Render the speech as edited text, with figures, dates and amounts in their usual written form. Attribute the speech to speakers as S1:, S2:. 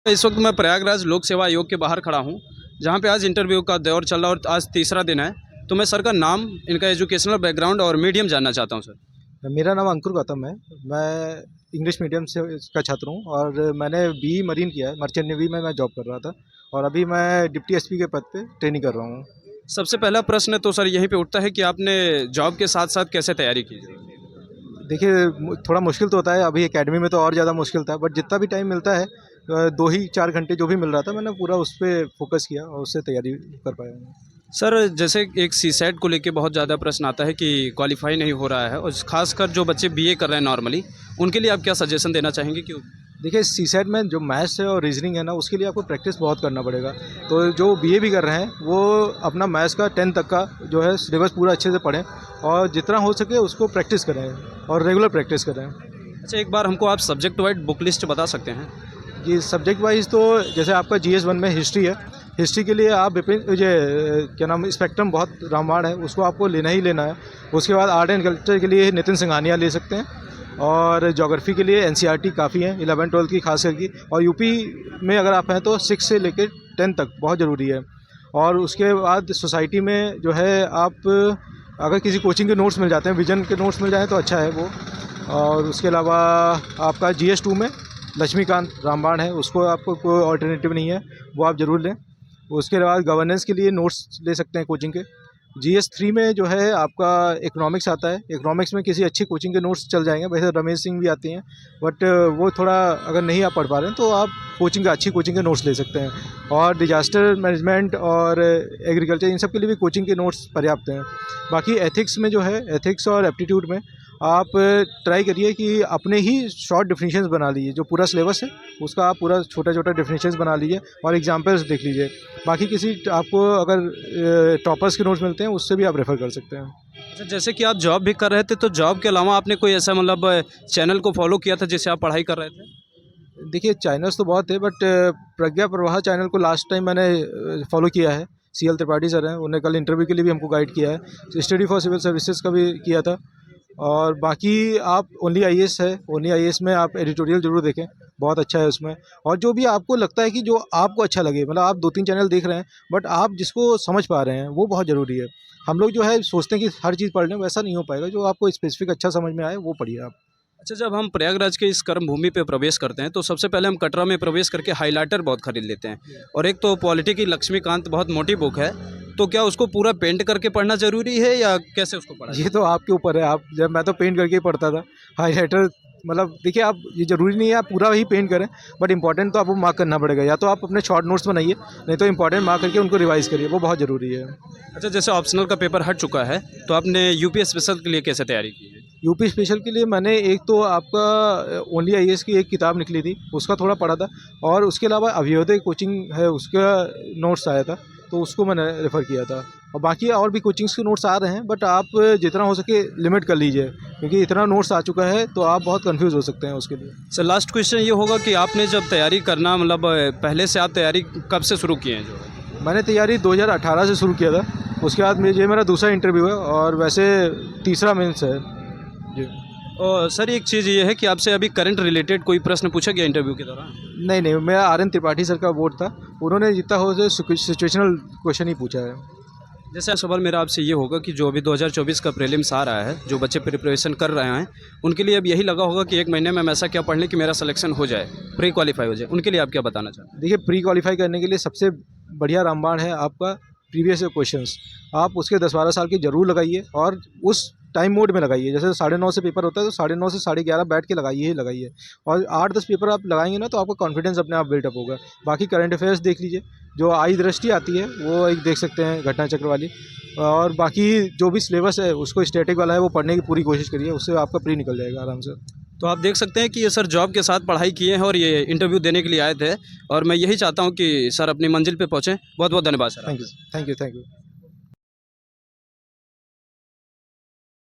S1: इस वक्त मैं प्रयागराज लोक सेवा आयोग के बाहर खड़ा हूँ, जहाँ पे आज इंटरव्यू का दौर चल रहा है और आज तीसरा दिन है। तो मैं सर का नाम, इनका एजुकेशनल बैकग्राउंड और मीडियम जानना चाहता हूँ सर।
S2: मेरा नाम अंकुर गौतम है। मैं इंग्लिश मीडियम से का छात्र हूँ और मैंने बीई मरीन किया है। मर्चेंट नेवी में मैं जॉब कर रहा था और अभी मैं डिप्टी एसपी के पद पे ट्रेनिंग कर रहा हूँ।
S1: सबसे पहला प्रश्न तो सर यहीं पे उठता है कि आपने जॉब के साथ साथ कैसे तैयारी की?
S2: देखिए, थोड़ा मुश्किल तो होता है। अभी एकेडमी में तो और ज़्यादा मुश्किल था, बट जितना भी टाइम मिलता है 2 ही 4 घंटे जो भी मिल रहा था, मैंने पूरा उस पर फोकस किया और उससे तैयारी कर पाया हूँ।
S1: सर जैसे एक सीसैट को लेके बहुत ज़्यादा प्रश्न आता है कि क्वालिफाई नहीं हो रहा है, और खासकर जो बच्चे बीए कर रहे हैं नॉर्मली, उनके लिए आप क्या सजेशन देना चाहेंगे? क्यों?
S2: देखिए, सीसैट में जो मैथ्स है और रीजनिंग है ना, उसके लिए आपको प्रैक्टिस बहुत करना पड़ेगा। तो जो बीए भी कर रहे हैं वो अपना मैथ्स का 10 तक का जो है सिलेबस पूरा अच्छे से पढ़ें और जितना हो सके उसको प्रैक्टिस करें और रेगुलर प्रैक्टिस करें।
S1: अच्छा, एक बार हमको आप सब्जेक्ट वाइज बुक लिस्ट बता सकते हैं?
S2: जी, सब्जेक्ट वाइज तो जैसे आपका GS1 में हिस्ट्री है। हिस्ट्री के लिए आप ये क्या नाम स्पेक्ट्रम बहुत रामायण है, उसको आपको लेना ही लेना है। उसके बाद आर्ट एंड कल्चर के लिए नितिन सिंघानिया ले सकते हैं और ज्योग्राफी के लिए NCERT काफ़ी है 11-12 की खास करके। और यूपी में अगर आप हैं तो 6 से लेकर 10 तक बहुत ज़रूरी है। और उसके बाद सोसाइटी में जो है आप अगर किसी कोचिंग के नोट्स मिल जाते हैं, विजन के नोट्स मिल जाएँ तो अच्छा है वो। और उसके अलावा आपका GS2 में लक्ष्मीकांत रामबाण है, उसको आपको कोई ऑल्टरनेटिव नहीं है, वो आप ज़रूर लें। उसके बाद गवर्नेंस के लिए नोट्स ले सकते हैं कोचिंग के। GS3 में जो है आपका इकोनॉमिक्स आता है। इकोनॉमिक्स में किसी अच्छी कोचिंग के नोट्स चल जाएंगे, वैसे रमेश सिंह भी आती हैं, बट वो थोड़ा अगर नहीं आप पढ़ पा रहे हैं तो आप अच्छी कोचिंग के नोट्स ले सकते हैं। और डिजास्टर मैनेजमेंट और एग्रीकल्चर, इन सब के लिए भी कोचिंग के नोट्स पर्याप्त हैं। बाकी एथिक्स में जो है, एथिक्स और एप्टीट्यूड में आप ट्राई करिए कि अपने ही शॉर्ट डेफिनेशंस बना लीजिए। जो पूरा सिलेबस है उसका आप पूरा छोटा छोटा डेफिनेशंस बना लीजिए और एग्जाम्पल्स देख लीजिए। बाकी किसी आपको अगर टॉपर्स के नोट्स मिलते हैं उससे भी आप रेफ़र कर सकते हैं।
S1: अच्छा, जैसे कि आप जॉब भी कर रहे थे, तो जॉब के अलावा आपने कोई ऐसा मतलब चैनल को फॉलो किया था जिससे आप पढ़ाई कर रहे थे?
S2: देखिए, चैनल्स तो बहुत थे, बट प्रज्ञा प्रवाह चैनल को लास्ट टाइम मैंने फॉलो किया है। CL त्रिपाठी सर हैं, उन्होंने कल इंटरव्यू के लिए भी हमको गाइड किया है। स्टडी फॉर सिविल सर्विसेज का भी किया था। और बाकी आप ओनली IAS है, ओनली IAS में आप एडिटोरियल ज़रूर देखें, बहुत अच्छा है उसमें। और जो भी आपको लगता है कि जो आपको अच्छा लगे, मतलब आप 2-3 चैनल देख रहे हैं बट आप जिसको समझ पा रहे हैं वो बहुत ज़रूरी है। हम लोग जो है सोचते हैं कि हर चीज़ पढ़ लें, वैसा नहीं हो पाएगा। जो आपको स्पेसिफिक अच्छा समझ में आए वो पढ़िए आप।
S1: अच्छा, जब हम प्रयागराज के इस कर्म भूमि पे प्रवेश करते हैं, तो सबसे पहले हम कटरा में प्रवेश करके हाइलाइटर बहुत खरीद लेते हैं, और एक तो पॉलिटी की लक्ष्मीकांत बहुत मोटी बुक है, तो क्या उसको पूरा पेंट करके पढ़ना ज़रूरी है या कैसे उसको पढ़ा?
S2: ये तो आपके ऊपर है। आप जब मैं तो पेंट करके ही पढ़ता था। हाइलाइटर मतलब देखिए, आप ये ज़रूरी नहीं है आप पूरा ही पेंट करें, बट इंपॉर्टेंट तो आपको मार्क करना पड़ेगा। या तो आप अपने शॉर्ट नोट्स बनाइए, नहीं तो इंपॉर्टेंट मार्क करके उनको रिवाइज़ करिए, वो बहुत ज़रूरी है।
S1: अच्छा, जैसे ऑप्शनल का पेपर हट चुका है, तो आपने यूपी स्पेशल के लिए कैसे तैयारी की है?
S2: यूपी स्पेशल के लिए मैंने एक तो आपका ओनली IAS की एक किताब निकली थी, उसका थोड़ा पढ़ा था। और उसके अलावा अभ्युदय कोचिंग है, उसका नोट्स आया था, तो उसको मैंने रेफ़र किया था। और बाकी और भी कोचिंग्स के नोट्स आ रहे हैं, बट आप जितना हो सके लिमिट कर लीजिए, क्योंकि इतना नोट्स आ चुका है तो आप बहुत कंफ्यूज हो सकते हैं उसके लिए।
S1: सर, लास्ट क्वेश्चन ये होगा कि आपने जब तैयारी करना, मतलब पहले से आप तैयारी कब से शुरू किए हैं? जो
S2: मैंने तैयारी 2018 से शुरू किया था। उसके बाद ये मेरा दूसरा इंटरव्यू है और वैसे तीसरा मेंस है जी।
S1: और सर, एक चीज़ ये है कि आपसे अभी करंट रिलेटेड कोई प्रश्न पूछा गया इंटरव्यू के दौरान?
S2: नहीं, मेरा RN त्रिपाठी सर का बोर्ड था, उन्होंने जितना हो सिचुएशनल क्वेश्चन ही पूछा है।
S1: जैसे सवाल मेरा आपसे ये होगा कि जो अभी 2024 का प्रीलिम्स आ रहा है, जो बच्चे प्रिपरेशन कर रहे हैं, उनके लिए अब यही लगा होगा कि एक महीने में हम ऐसा क्या पढ़ लें कि मेरा सिलेक्शन हो जाए, प्री क्वालिफाई हो जाए। उनके लिए आप क्या बताना चाहते हैं?
S2: देखिए, प्री क्वालिफाई करने के लिए सबसे बढ़िया रामबाण है आपका प्रीवियस ईयर क्वेश्चंस। आप उसके 10-12 साल की ज़रूर लगाइए और उस टाइम मोड में लगाइए। जैसे 9:30 से पेपर होता है, तो 9:30 से 11:30 बैठ के लगाइए ही लगाइए। और 8-10 पेपर आप लगाएंगे ना, तो आपका कॉन्फिडेंस अपने आप बिल्डअप होगा। बाकी करंट अफेयर्स देख लीजिए, जो आई दृष्टि आती है वो एक देख सकते हैं, घटना चक्र वाली। और बाकी जो भी सिलेबस है उसको स्टैटिक वाला है वो पढ़ने की पूरी कोशिश करिए, उससे आपका प्री निकल जाएगा आराम से।
S1: तो आप देख सकते हैं कि ये सर जॉब के साथ पढ़ाई किए हैं और ये इंटरव्यू देने के लिए आए थे, और मैं यही चाहता हूँ कि सर अपनी मंजिल पे पहुँचें। बहुत बहुत धन्यवाद sir.
S2: Thank you, thank you, thank you.